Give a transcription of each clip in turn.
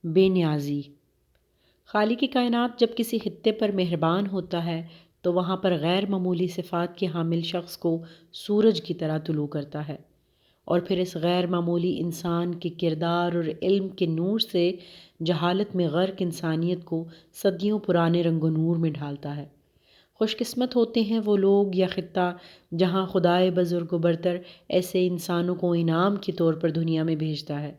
بے نیازی۔ خالق کائنات جب کسی خطے پر مہربان ہوتا ہے تو وہاں پر غیر معمولی صفات کے حامل شخص کو سورج کی طرح طلوع کرتا ہے، اور پھر اس غیر معمولی انسان کے کردار اور علم کے نور سے جہالت میں غرق انسانیت کو صدیوں پرانے رنگ و نور میں ڈھالتا ہے۔ خوش قسمت ہوتے ہیں وہ لوگ یا خطہ جہاں خدائے بزرگ و برتر ایسے انسانوں کو انعام کے طور پر دنیا میں بھیجتا ہے۔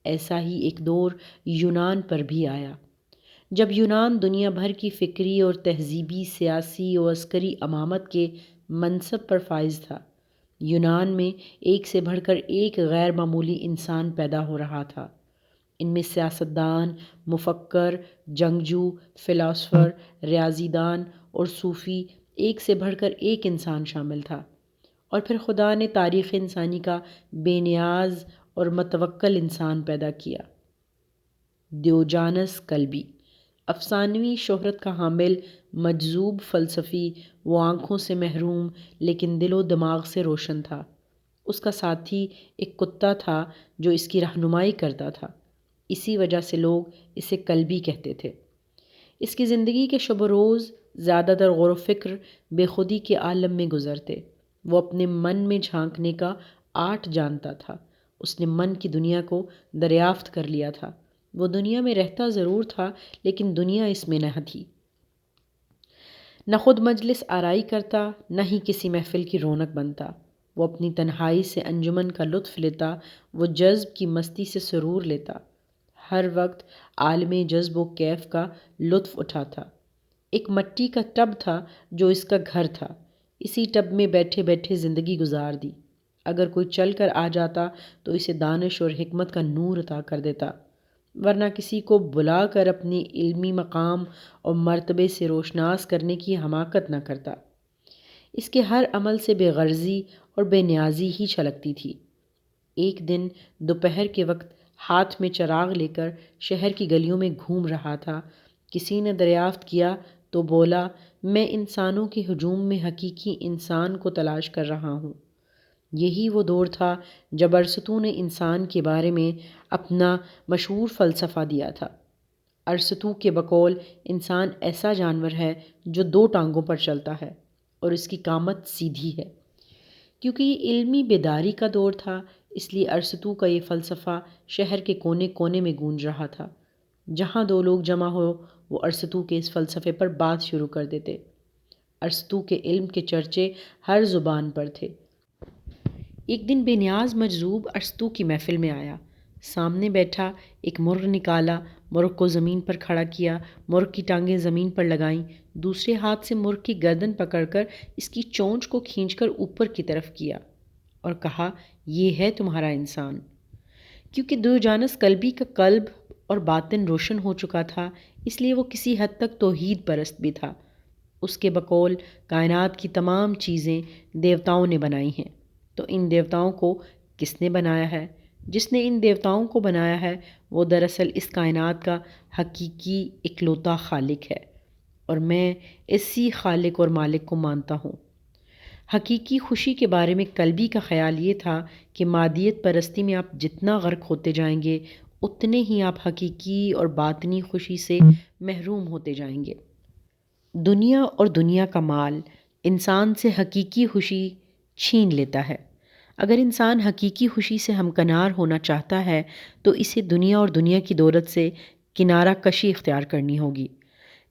ایسا ہی ایک دور یونان پر بھی آیا، جب یونان دنیا بھر کی فکری اور تہذیبی، سیاسی اور عسکری امامت کے منصب پر فائز تھا۔ یونان میں ایک سے بڑھ کر ایک غیر معمولی انسان پیدا ہو رہا تھا۔ ان میں سیاستدان، مفکر، جنگجو، فلاسفر، ریاضی دان اور صوفی، ایک سے بڑھ کر ایک انسان شامل تھا۔ اور پھر خدا نے تاریخ انسانی کا بے نیاز اور متوکل انسان پیدا کیا، دیوجانس کلبی۔ افسانوی شہرت کا حامل، مجذوب فلسفی، وہ آنکھوں سے محروم لیکن دل و دماغ سے روشن تھا۔ اس کا ساتھی ایک کتا تھا جو اس کی رہنمائی کرتا تھا، اسی وجہ سے لوگ اسے کلبی کہتے تھے۔ اس کی زندگی کے شب و روز زیادہ تر غور و فکر، بے خودی کے عالم میں گزرتے۔ وہ اپنے من میں جھانکنے کا آرٹ جانتا تھا۔ اس نے من کی دنیا کو دریافت کر لیا تھا۔ وہ دنیا میں رہتا ضرور تھا لیکن دنیا اس میں نہ تھی۔ نہ خود مجلس آرائی کرتا، نہ ہی کسی محفل کی رونق بنتا۔ وہ اپنی تنہائی سے انجمن کا لطف لیتا، وہ جذب کی مستی سے سرور لیتا، ہر وقت عالم جذب و کیف کا لطف اٹھاتا۔ ایک مٹی کا ٹب تھا جو اس کا گھر تھا، اسی ٹب میں بیٹھے بیٹھے زندگی گزار دی۔ اگر کوئی چل کر آ جاتا تو اسے دانش اور حکمت کا نور عطا کر دیتا، ورنہ کسی کو بلا کر اپنی علمی مقام اور مرتبے سے روشناس کرنے کی حماقت نہ کرتا۔ اس کے ہر عمل سے بے غرضی اور بے نیازی ہی چھلکتی تھی۔ ایک دن دوپہر کے وقت ہاتھ میں چراغ لے کر شہر کی گلیوں میں گھوم رہا تھا، کسی نے دریافت کیا تو بولا، میں انسانوں کے ہجوم میں حقیقی انسان کو تلاش کر رہا ہوں۔ یہی وہ دور تھا جب ارسطو نے انسان کے بارے میں اپنا مشہور فلسفہ دیا تھا۔ ارسطو کے بقول انسان ایسا جانور ہے جو دو ٹانگوں پر چلتا ہے اور اس کی قامت سیدھی ہے۔ کیونکہ یہ علمی بیداری کا دور تھا، اس لیے ارسطو کا یہ فلسفہ شہر کے کونے کونے میں گونج رہا تھا۔ جہاں دو لوگ جمع ہو وہ ارسطو کے اس فلسفے پر بات شروع کر دیتے۔ ارسطو کے علم کے چرچے ہر زبان پر تھے۔ ایک دن بے نیاز مجذوب ارسطو کی محفل میں آیا۔ سامنے بیٹھا ایک مرغ نکالا، مرغ کو زمین پر کھڑا کیا، مرغ کی ٹانگیں زمین پر لگائیں، دوسرے ہاتھ سے مرغ کی گردن پکڑ کر اس کی چونچ کو کھینچ کر اوپر کی طرف کیا اور کہا، یہ ہے تمہارا انسان۔ کیونکہ دیوجانس کلبی کا قلب اور باطن روشن ہو چکا تھا، اس لیے وہ کسی حد تک توحید پرست بھی تھا۔ اس کے بقول کائنات کی تمام چیزیں دیوتاؤں نے بنائی ہیں، تو ان دیوتاؤں کو کس نے بنایا ہے؟ جس نے ان دیوتاؤں کو بنایا ہے وہ دراصل اس کائنات کا حقیقی اکلوتا خالق ہے، اور میں اسی خالق اور مالک کو مانتا ہوں۔ حقیقی خوشی کے بارے میں کلبی کا خیال یہ تھا کہ مادیت پرستی میں آپ جتنا غرق ہوتے جائیں گے اتنے ہی آپ حقیقی اور باطنی خوشی سے محروم ہوتے جائیں گے۔ دنیا اور دنیا کا مال انسان سے حقیقی خوشی چھین لیتا ہے۔ اگر انسان حقیقی خوشی سے ہمکنار ہونا چاہتا ہے تو اسے دنیا اور دنیا کی دولت سے کنارہ کشی اختیار کرنی ہوگی۔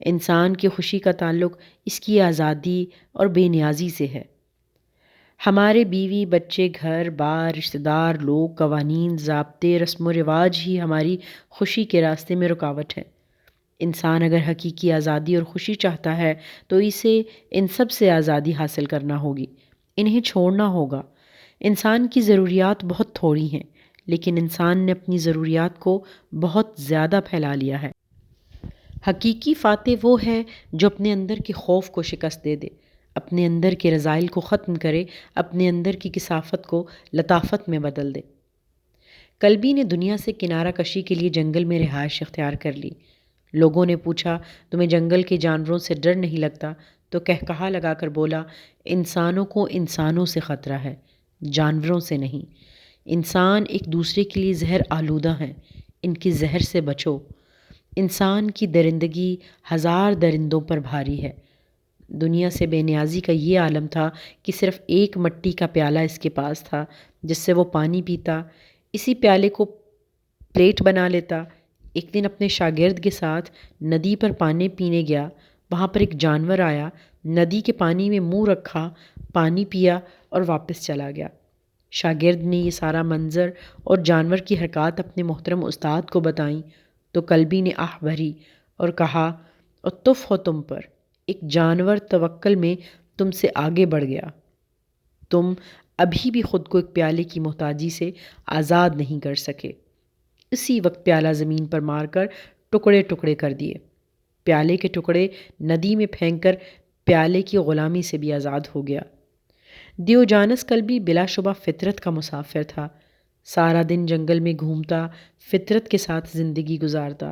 انسان کی خوشی کا تعلق اس کی آزادی اور بے نیازی سے ہے۔ ہمارے بیوی بچے، گھر بار، رشتہ دار، لوگ، قوانین، ضابطے، رسم و رواج ہی ہماری خوشی کے راستے میں رکاوٹ ہے۔ انسان اگر حقیقی آزادی اور خوشی چاہتا ہے تو اسے ان سب سے آزادی حاصل کرنا ہوگی، انہیں چھوڑنا ہوگا۔ انسان کی ضروریات بہت تھوڑی ہیں، لیکن انسان نے اپنی ضروریات کو بہت زیادہ پھیلا لیا ہے۔ حقیقی فاتح وہ ہے جو اپنے اندر کے خوف کو شکست دے دے، اپنے اندر کے رذائل کو ختم کرے، اپنے اندر کی کثافت کو لطافت میں بدل دے۔ کلبی نے دنیا سے کنارہ کشی کے لیے جنگل میں رہائش اختیار کر لی۔ لوگوں نے پوچھا، تمہیں جنگل کے جانوروں سے ڈر نہیں لگتا؟ تو کہا لگا کر بولا، انسانوں کو انسانوں سے خطرہ ہے، جانوروں سے نہیں۔ انسان ایک دوسرے کے لیے زہر آلودہ ہیں، ان کی زہر سے بچو۔ انسان کی درندگی ہزار درندوں پر بھاری ہے۔ دنیا سے بے نیازی کا یہ عالم تھا کہ صرف ایک مٹی کا پیالہ اس کے پاس تھا جس سے وہ پانی پیتا، اسی پیالے کو پلیٹ بنا لیتا۔ ایک دن اپنے شاگرد کے ساتھ ندی پر پانی پینے گیا، وہاں پر ایک جانور آیا، ندی کے پانی میں منہ رکھا، پانی پیا اور واپس چلا گیا۔ شاگرد نے یہ سارا منظر اور جانور کی حرکات اپنے محترم استاد کو بتائیں تو کلبی نے آہ بھری اور کہا، اتف ہو تم پر، ایک جانور توکل میں تم سے آگے بڑھ گیا۔ تم ابھی بھی خود کو ایک پیالے کی محتاجی سے آزاد نہیں کر سکے۔ اسی وقت پیالہ زمین پر مار کر ٹکڑے ٹکڑے کر دیے۔ پیالے کے ٹکڑے ندی میں پھینک کر پیالے کی غلامی سے بھی آزاد ہو گیا۔ دیوجانس کلبی بلا شبہ فطرت کا مسافر تھا۔ سارا دن جنگل میں گھومتا، فطرت کے ساتھ زندگی گزارتا۔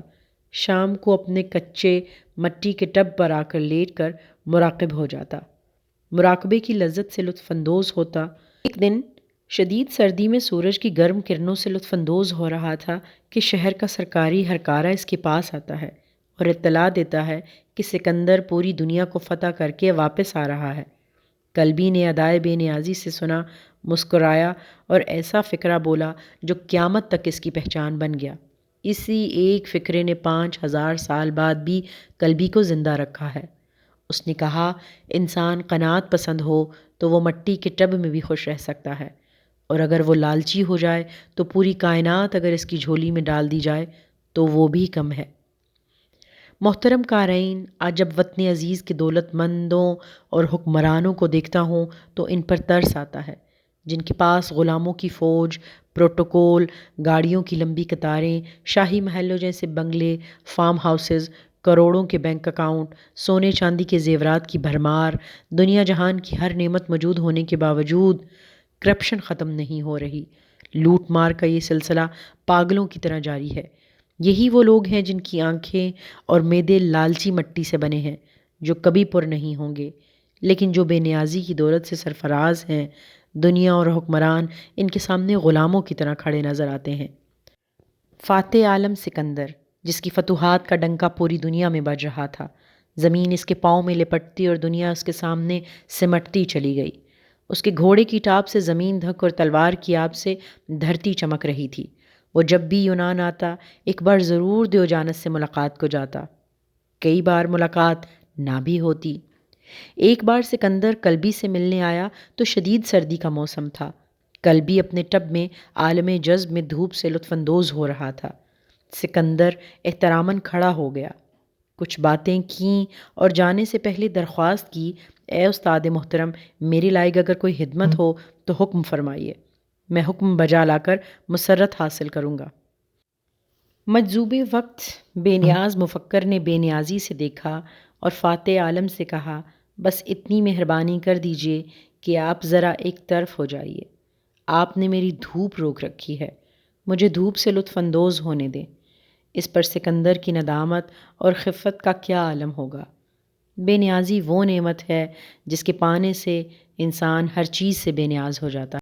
شام کو اپنے کچے مٹی کے ٹب پر آ کر لیٹ کر مراقب ہو جاتا، مراقبے کی لذت سے لطف اندوز ہوتا۔ ایک دن شدید سردی میں سورج کی گرم کرنوں سے لطف اندوز ہو رہا تھا کہ شہر کا سرکاری ہرکارہ اس کے پاس آتا ہے اور اطلاع دیتا ہے کہ سکندر پوری دنیا کو فتح کر کے واپس آ رہا ہے۔ کلبی نے ادائے بے نیازی سے سنا، مسکرایا اور ایسا فقرہ بولا جو قیامت تک اس کی پہچان بن گیا۔ اسی ایک فقرے نے 5000 سال بعد بھی کلبی کو زندہ رکھا ہے۔ اس نے کہا، انسان قناعت پسند ہو تو وہ مٹی کے ٹب میں بھی خوش رہ سکتا ہے، اور اگر وہ لالچی ہو جائے تو پوری کائنات اگر اس کی جھولی میں ڈال دی جائے تو وہ بھی کم ہے۔ محترم قارئین، آج جب وطن عزیز کے دولت مندوں اور حکمرانوں کو دیکھتا ہوں تو ان پر ترس آتا ہے، جن کے پاس غلاموں کی فوج، پروٹوکول، گاڑیوں کی لمبی قطاریں، شاہی محلوں جیسے بنگلے، فارم ہاؤسز، کروڑوں کے بینک اکاؤنٹ، سونے چاندی کے زیورات کی بھرمار، دنیا جہان کی ہر نعمت موجود ہونے کے باوجود کرپشن ختم نہیں ہو رہی۔ لوٹ مار کا یہ سلسلہ پاگلوں کی طرح جاری ہے۔ یہی وہ لوگ ہیں جن کی آنکھیں اور معدے لالچی مٹی سے بنے ہیں، جو کبھی پر نہیں ہوں گے، لیکن جو بے نیازی کی دولت سے سرفراز ہیں۔ دنیا اور حکمران ان کے سامنے غلاموں کی طرح کھڑے نظر آتے ہیں۔ فاتح عالم سکندر، جس کی فتوحات کا ڈنکا پوری دنیا میں بج رہا تھا، زمین اس کے پاؤں میں لپٹتی اور دنیا اس کے سامنے سمٹتی چلی گئی۔ اس کے گھوڑے کی ٹاپ سے زمین دھک اور تلوار کی آب سے دھرتی چمک رہی تھی۔ وہ جب بھی یونان آتا ایک بار ضرور دیوجانس سے ملاقات کو جاتا، کئی بار ملاقات نہ بھی ہوتی۔ ایک بار سکندر کلبی سے ملنے آیا تو شدید سردی کا موسم تھا۔ کلبی اپنے ٹب میں عالم جذب میں دھوپ سے لطف اندوز ہو رہا تھا۔ سکندر احتراماً کھڑا ہو گیا، کچھ باتیں کیں اور جانے سے پہلے درخواست کی، اے استاد محترم، میری لائق اگر کوئی خدمت ہو تو حکم فرمائیے، میں حکم بجا لا کر مسرت حاصل کروں گا۔ مجذوب وقت بے نیاز مفکر نے بے نیازی سے دیکھا اور فاتح عالم سے کہا، بس اتنی مہربانی کر دیجئے کہ آپ ذرا ایک طرف ہو جائیے۔ آپ نے میری دھوپ روک رکھی ہے، مجھے دھوپ سے لطف اندوز ہونے دیں۔ اس پر سکندر کی ندامت اور خفت کا کیا عالم ہوگا۔ بے نیازی وہ نعمت ہے جس کے پانے سے انسان ہر چیز سے بے نیاز ہو جاتا ہے۔